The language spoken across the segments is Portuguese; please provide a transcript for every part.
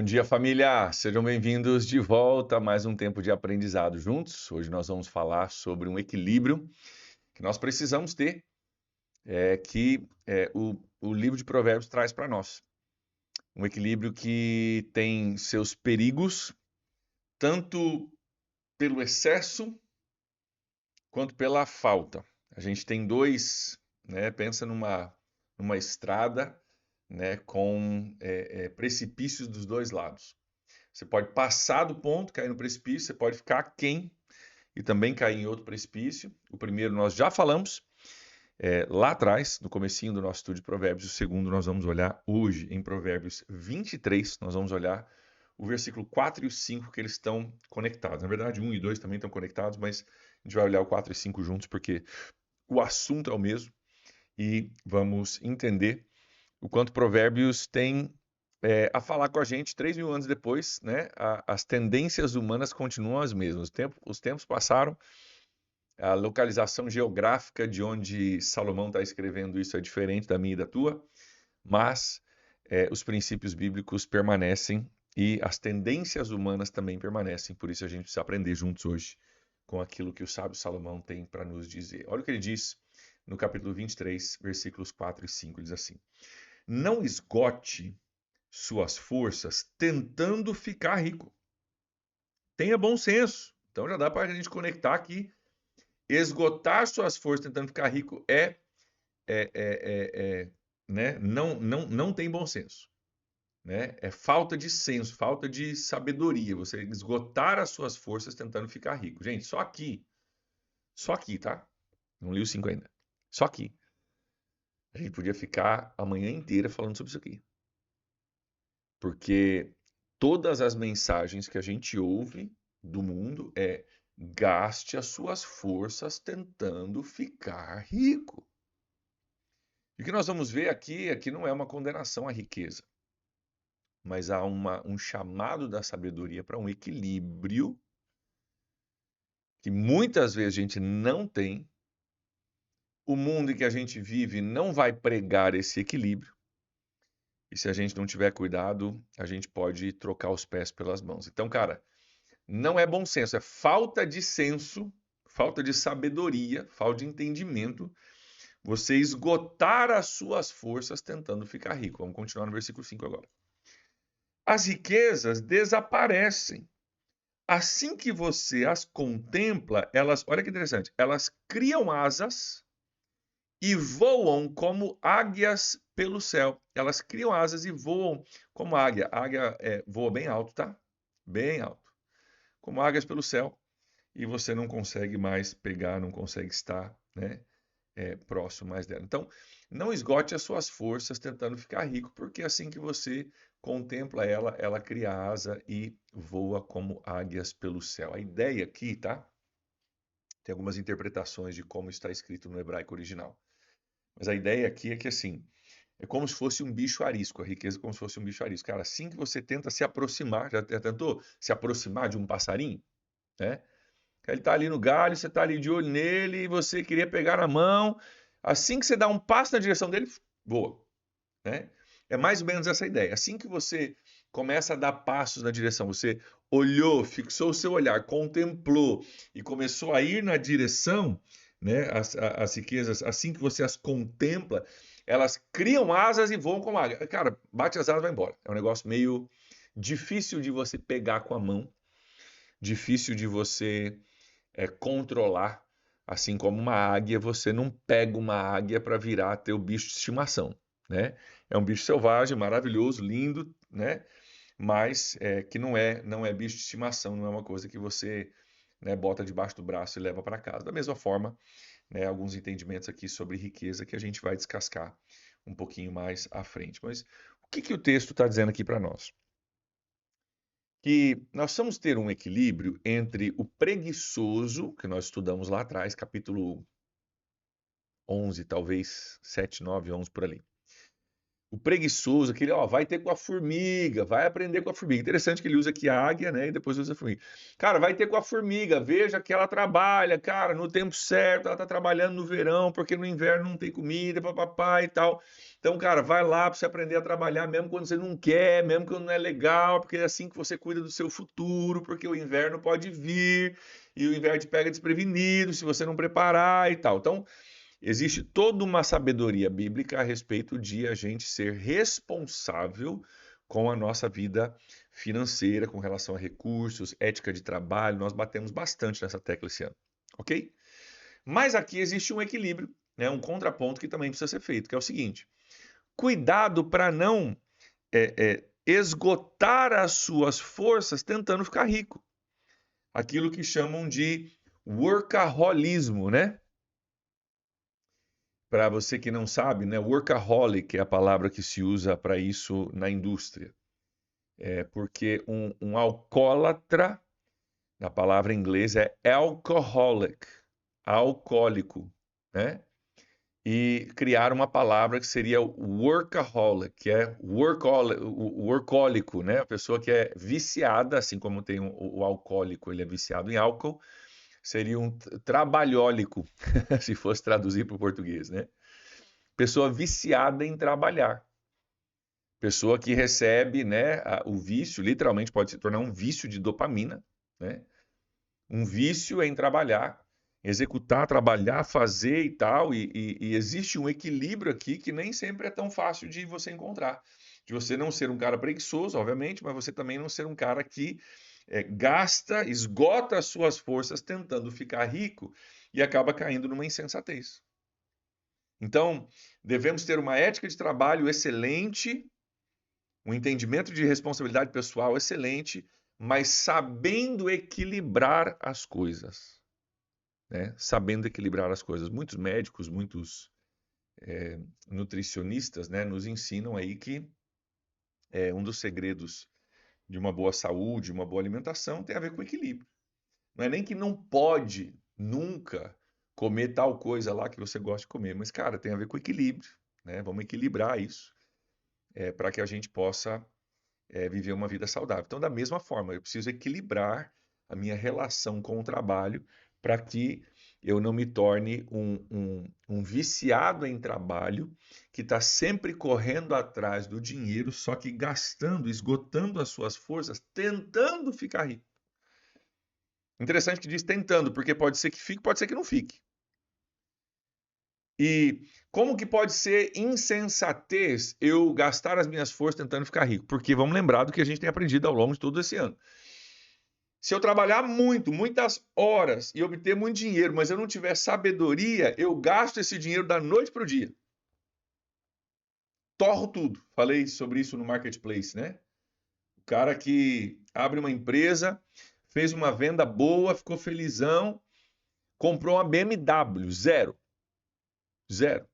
Bom dia, família! Sejam bem-vindos de volta a mais um tempo de aprendizado juntos. Hoje nós vamos falar sobre um equilíbrio que nós precisamos ter, que o livro de Provérbios traz para nós. Um equilíbrio que tem seus perigos, tanto pelo excesso quanto pela falta. A gente tem dois, né? Pensa numa estrada, né? Com precipícios dos dois lados. Você pode passar do ponto, cair no precipício, você pode ficar aquém e também cair em outro precipício. O primeiro nós já falamos lá atrás, no comecinho do nosso estudo de Provérbios. O segundo nós vamos olhar hoje, em Provérbios 23, nós vamos olhar o versículo 4 e o 5, que eles estão conectados. Na verdade, 1 e 2 também estão conectados, mas a gente vai olhar o 4 e 5 juntos, porque o assunto é o mesmo e vamos entender o quanto Provérbios tem a falar com a gente 3.000 anos depois, né? As tendências humanas continuam as mesmas. Os tempos passaram, a localização geográfica de onde Salomão está escrevendo isso é diferente da minha e da tua, mas os princípios bíblicos permanecem e as tendências humanas também permanecem. Por isso a gente precisa aprender juntos hoje com aquilo que o sábio Salomão tem para nos dizer. Olha o que ele diz no capítulo 23, versículos 4 e 5. Ele diz assim: não esgote suas forças tentando ficar rico. Tenha bom senso. Então já dá para a gente conectar aqui. Esgotar suas forças tentando ficar rico né? Não tem bom senso. Né? É falta de senso, falta de sabedoria. Você esgotar as suas forças tentando ficar rico. Gente, só aqui, tá? Não li o 5 ainda. Só aqui. A gente podia ficar a manhã inteira falando sobre isso aqui. Porque todas as mensagens que a gente ouve do mundo gaste as suas forças tentando ficar rico. E o que nós vamos ver aqui não é uma condenação à riqueza, mas há um chamado da sabedoria para um equilíbrio que muitas vezes a gente não tem. O mundo em que a gente vive não vai pregar esse equilíbrio. E se a gente não tiver cuidado, a gente pode trocar os pés pelas mãos. Então, cara, não é bom senso, é falta de senso, falta de sabedoria, falta de entendimento, você esgotar as suas forças tentando ficar rico. Vamos continuar no versículo 5 agora. As riquezas desaparecem. Assim que você as contempla, elas, olha que interessante, elas criam asas e voam como águias pelo céu. Elas criam asas e voam como águia. A águia voa bem alto, tá? Bem alto. Como águias pelo céu, e você não consegue mais pegar, não consegue estar, né, próximo mais dela. Então, não esgote as suas forças tentando ficar rico, porque assim que você contempla ela, ela cria asa e voa como águias pelo céu. A ideia aqui, tá? Tem algumas interpretações de como está escrito no hebraico original. Mas a ideia aqui é que assim, é como se fosse um bicho arisco, a riqueza é como se fosse um bicho arisco. Cara, assim que você tenta se aproximar, já tentou se aproximar de um passarinho, né? Ele está ali no galho, você está ali de olho nele, e você queria pegar na mão. Assim que você dá um passo na direção dele, voa, né? É mais ou menos essa ideia. Assim que você começa a dar passos na direção, você olhou, fixou o seu olhar, contemplou e começou a ir na direção, né? As riquezas, assim que você as contempla, elas criam asas e voam como águia. Cara, bate as asas e vai embora. É um negócio meio difícil de você pegar com a mão, difícil de você controlar. Assim como uma águia, você não pega uma águia para virar teu bicho de estimação, né? É um bicho selvagem, maravilhoso, lindo, né? Mas que não é bicho de estimação, não é uma coisa que você, né, bota debaixo do braço e leva para casa. Da mesma forma, né, alguns entendimentos aqui sobre riqueza que a gente vai descascar um pouquinho mais à frente. Mas o que o texto está dizendo aqui para nós? Que nós vamos ter um equilíbrio entre o preguiçoso, que nós estudamos lá atrás, capítulo 11, talvez 7, 9, 11 por ali. O preguiçoso, aquele, ó, vai ter com a formiga, vai aprender com a formiga. Interessante que ele usa aqui a águia, né? E depois usa a formiga. Cara, vai ter com a formiga, veja que ela trabalha, cara, no tempo certo, ela tá trabalhando no verão, porque no inverno não tem comida, papapá e tal. Então, cara, vai lá para você aprender a trabalhar, mesmo quando você não quer, mesmo quando não é legal, porque é assim que você cuida do seu futuro, porque o inverno pode vir, e o inverno te pega desprevenido se você não preparar e tal. Então, existe toda uma sabedoria bíblica a respeito de a gente ser responsável com a nossa vida financeira, com relação a recursos, ética de trabalho. Nós batemos bastante nessa tecla esse ano, ok? Mas aqui existe um equilíbrio, né, um contraponto que também precisa ser feito, que é o seguinte: cuidado para não esgotar as suas forças tentando ficar rico. Aquilo que chamam de workaholismo, né? Para você que não sabe, né, workaholic é a palavra que se usa para isso na indústria. É porque um alcoólatra, a palavra em inglês é alcoholic, alcoólico, né? E criaram uma palavra que seria workaholic, que é workólico, né? A pessoa que é viciada, assim como tem o alcoólico, ele é viciado em álcool, seria um trabalhólico, se fosse traduzir para o português, né? Pessoa viciada em trabalhar. Pessoa que recebe, né, o vício, literalmente pode se tornar um vício de dopamina, né? Um vício em trabalhar, executar, trabalhar, fazer e tal. E existe um equilíbrio aqui que nem sempre é tão fácil de você encontrar. De você não ser um cara preguiçoso, obviamente, mas você também não ser um cara que gasta, esgota as suas forças tentando ficar rico e acaba caindo numa insensatez. Então, devemos ter uma ética de trabalho excelente, um entendimento de responsabilidade pessoal excelente, mas sabendo equilibrar as coisas, né? Sabendo equilibrar as coisas. Muitos médicos, muitos nutricionistas, né, nos ensinam aí que um dos segredos de uma boa saúde, uma boa alimentação, tem a ver com equilíbrio. Não é nem que não pode nunca comer tal coisa lá que você gosta de comer, mas, cara, tem a ver com equilíbrio, né? Vamos equilibrar isso para que a gente possa viver uma vida saudável. Então, da mesma forma, eu preciso equilibrar a minha relação com o trabalho para que eu não me torne um viciado em trabalho que está sempre correndo atrás do dinheiro, só que gastando, esgotando as suas forças, tentando ficar rico. Interessante que diz tentando, porque pode ser que fique, pode ser que não fique. E como que pode ser insensatez eu gastar as minhas forças tentando ficar rico? Porque vamos lembrar do que a gente tem aprendido ao longo de todo esse ano. Se eu trabalhar muito, muitas horas e obter muito dinheiro, mas eu não tiver sabedoria, eu gasto esse dinheiro da noite para o dia. Torro tudo. Falei sobre isso no Marketplace, né? O cara que abre uma empresa, fez uma venda boa, ficou felizão, comprou uma BMW, zero. Zero.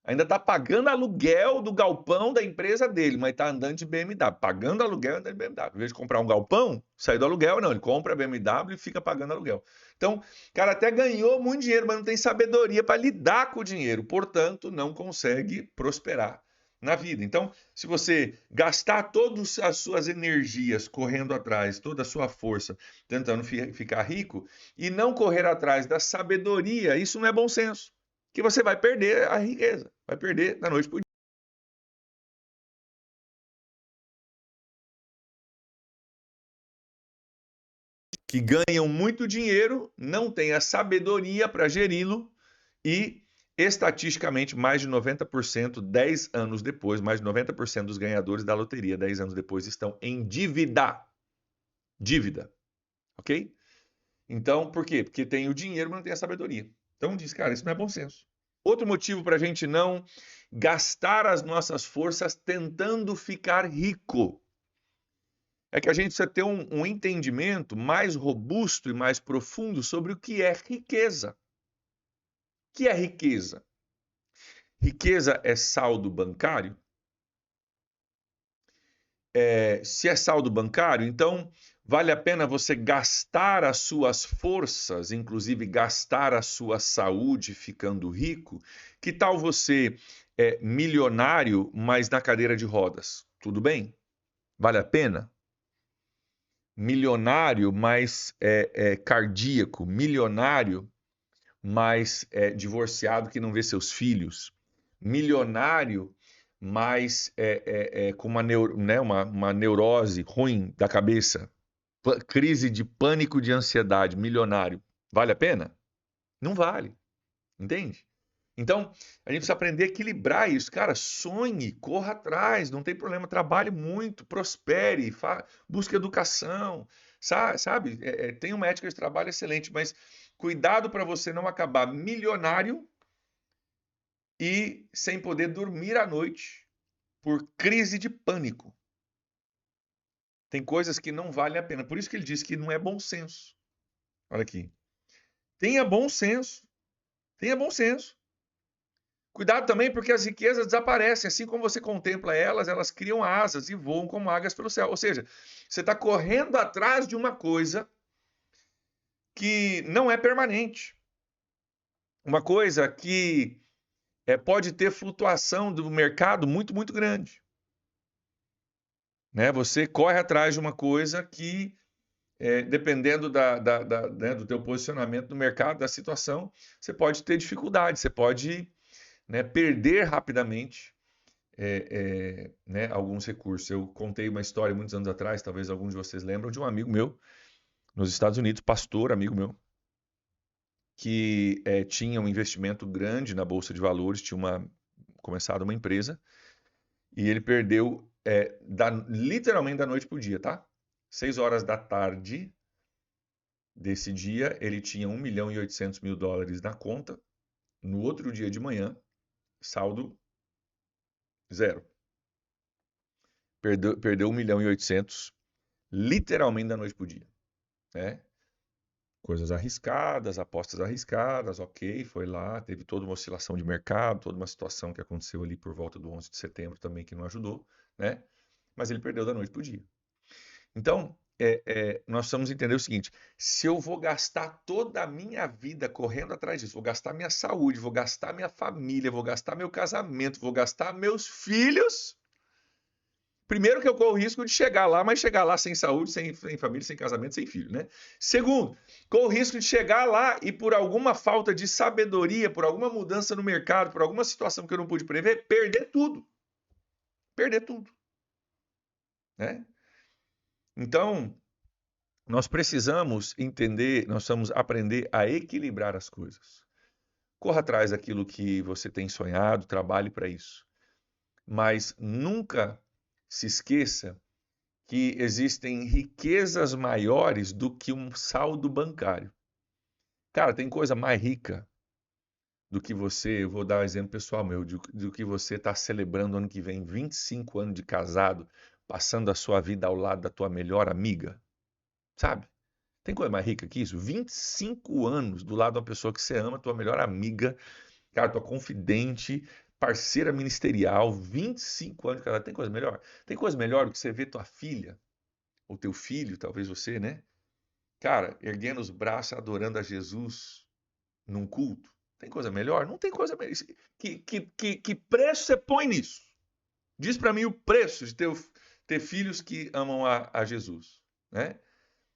Ainda está pagando aluguel do galpão da empresa dele, mas está andando de BMW. Pagando aluguel e andando de BMW. Em vez de comprar um galpão, sair do aluguel, não. Ele compra a BMW e fica pagando aluguel. Então, o cara até ganhou muito dinheiro, mas não tem sabedoria para lidar com o dinheiro. Portanto, não consegue prosperar na vida. Então, se você gastar todas as suas energias correndo atrás, toda a sua força tentando ficar rico e não correr atrás da sabedoria, isso não é bom senso. Que você vai perder a riqueza, vai perder da noite para o dia. Que ganham muito dinheiro, não têm a sabedoria para geri-lo e, estatisticamente, mais de 90%, 10 anos depois, mais de 90% dos ganhadores da loteria, 10 anos depois, estão em dívida. Dívida, ok? Então, por quê? Porque tem o dinheiro, mas não tem a sabedoria. Então, diz, cara, isso não é bom senso. Outro motivo para a gente não gastar as nossas forças tentando ficar rico é que a gente precisa ter um entendimento mais robusto e mais profundo sobre o que é riqueza. O que é riqueza? Riqueza é saldo bancário? Se é saldo bancário, então vale a pena você gastar as suas forças, inclusive gastar a sua saúde ficando rico? Que tal você milionário, mas na cadeira de rodas. Tudo bem? Vale a pena? Milionário, mas cardíaco. Milionário, mas divorciado que não vê seus filhos. Milionário, mas com uma neurose ruim da cabeça. Crise de pânico, de ansiedade. Milionário. Vale a pena? Não vale. Entende? Então, a gente precisa aprender a equilibrar isso. Cara, sonhe, corra atrás, não tem problema. Trabalhe muito, prospere, busque educação, sabe? Tem uma ética de trabalho excelente, mas cuidado para você não acabar milionário e sem poder dormir à noite por crise de pânico. Tem coisas que não valem a pena. Por isso que ele diz que não é bom senso. Olha aqui. Tenha bom senso. Tenha bom senso. Cuidado também porque as riquezas desaparecem. Assim como você contempla elas, elas criam asas e voam como águias pelo céu. Ou seja, você está correndo atrás de uma coisa que não é permanente. Uma coisa que pode ter flutuação do mercado muito, muito grande. Né? Você corre atrás de uma coisa que, dependendo né, do teu posicionamento no mercado, da situação, você pode ter dificuldade, você pode, né, perder rapidamente né, alguns recursos. Eu contei uma história muitos anos atrás, talvez alguns de vocês lembram, de um amigo meu nos Estados Unidos, pastor, amigo meu, que tinha um investimento grande na Bolsa de Valores, tinha começado uma empresa, e ele perdeu literalmente da noite para o dia, tá? 6 horas da tarde desse dia, ele tinha 1.800.000 dólares na conta. No outro dia de manhã, saldo zero. Perdeu 1.800.000, literalmente da noite para o dia. Né? Coisas arriscadas, apostas arriscadas, ok, foi lá, teve toda uma oscilação de mercado, toda uma situação que aconteceu ali por volta do 11 de setembro também que não ajudou, né? Mas ele perdeu da noite para o dia. Então, nós precisamos entender o seguinte: se eu vou gastar toda a minha vida correndo atrás disso, vou gastar minha saúde, vou gastar minha família, vou gastar meu casamento, vou gastar meus filhos. Primeiro que eu corro o risco de chegar lá, mas chegar lá sem saúde, sem família, sem casamento, sem filho, né? Segundo, corro o risco de chegar lá e por alguma falta de sabedoria, por alguma mudança no mercado, por alguma situação que eu não pude prever, perder tudo. Perder tudo. Né? Então, nós precisamos entender, nós precisamos aprender a equilibrar as coisas. Corra atrás daquilo que você tem sonhado, trabalhe para isso. Mas nunca se esqueça que existem riquezas maiores do que um saldo bancário. Cara, tem coisa mais rica do que você, eu vou dar um exemplo pessoal meu, do que você está celebrando ano que vem, 25 anos de casado, passando a sua vida ao lado da tua melhor amiga, sabe? Tem coisa mais rica que isso? 25 anos do lado de uma pessoa que você ama, tua melhor amiga, cara, tua confidente, parceira ministerial, 25 anos de casado. Tem coisa melhor? Tem coisa melhor do que você ver tua filha, ou teu filho, talvez você, né? Cara, erguendo os braços, adorando a Jesus num culto. Tem coisa melhor? Não tem coisa melhor. Que preço você põe nisso? Diz para mim o preço de ter filhos que amam a Jesus, né?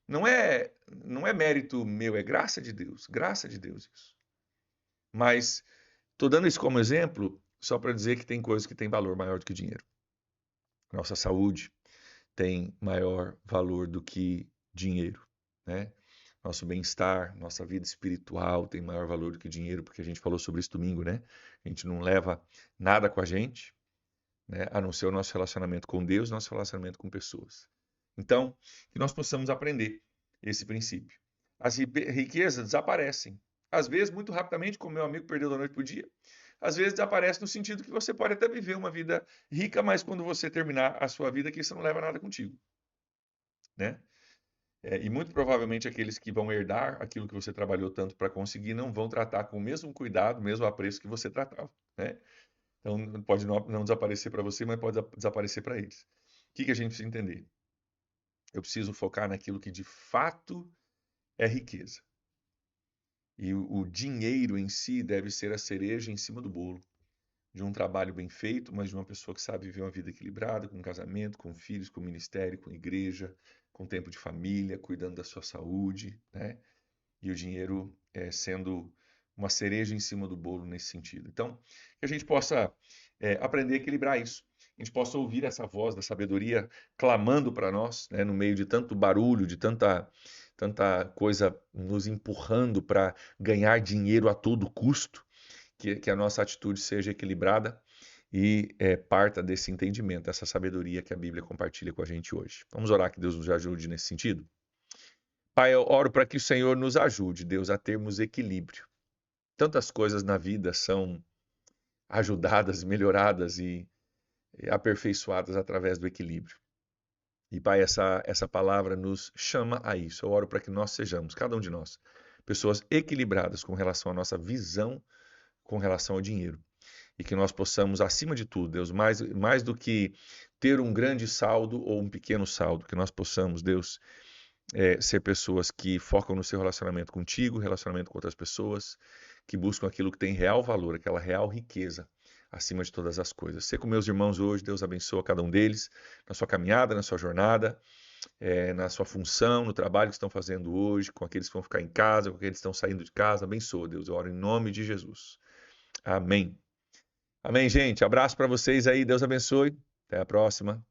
Não é mérito meu, é graça de Deus. Graça de Deus isso. Mas estou dando isso como exemplo só para dizer que tem coisas que têm valor maior do que dinheiro. Nossa saúde tem maior valor do que dinheiro, né? Nosso bem-estar, nossa vida espiritual tem maior valor do que dinheiro, porque a gente falou sobre isso domingo, né? A gente não leva nada com a gente, né? A não ser o nosso relacionamento com Deus, nosso relacionamento com pessoas. Então, que nós possamos aprender esse princípio. As riquezas desaparecem. Às vezes, muito rapidamente, como meu amigo perdeu da noite para o dia. Às vezes desaparece no sentido que você pode até viver uma vida rica, mas quando você terminar a sua vida aqui, você não leva nada contigo. Né? E muito provavelmente aqueles que vão herdar aquilo que você trabalhou tanto para conseguir não vão tratar com o mesmo cuidado, o mesmo apreço que você tratava. Né? Então pode não desaparecer para você, mas pode desaparecer para eles. O que a gente precisa entender? Eu preciso focar naquilo que de fato é riqueza. E o dinheiro em si deve ser a cereja em cima do bolo. de um trabalho bem feito, mas de uma pessoa que sabe viver uma vida equilibrada, com casamento, com filhos, com ministério, com igreja, com tempo de família, cuidando da sua saúde, né? E o dinheiro sendo uma cereja em cima do bolo nesse sentido. Então, que a gente possa aprender a equilibrar isso. A gente possa ouvir essa voz da sabedoria clamando para nós, né, no meio de tanto barulho, de tanta coisa nos empurrando para ganhar dinheiro a todo custo, que a nossa atitude seja equilibrada e parta desse entendimento, dessa sabedoria que a Bíblia compartilha com a gente hoje. Vamos orar que Deus nos ajude nesse sentido? Pai, eu oro para que o Senhor nos ajude, Deus, a termos equilíbrio. Tantas coisas na vida são ajudadas, melhoradas e aperfeiçoadas através do equilíbrio. E, Pai, essa palavra nos chama a isso. Eu oro para que nós sejamos, cada um de nós, pessoas equilibradas com relação à nossa visão com relação ao dinheiro. E que nós possamos, acima de tudo, Deus, mais do que ter um grande saldo ou um pequeno saldo, que nós possamos, Deus, ser pessoas que focam no seu relacionamento contigo, relacionamento com outras pessoas, que buscam aquilo que tem real valor, aquela real riqueza acima de todas as coisas. Ser com meus irmãos hoje, Deus abençoa cada um deles, na sua caminhada, na sua jornada, na sua função, no trabalho que estão fazendo hoje, com aqueles que vão ficar em casa, com aqueles que estão saindo de casa. Abençoa, Deus. Eu oro em nome de Jesus. Amém. Amém, gente. Abraço para vocês aí. Deus abençoe. Até a próxima.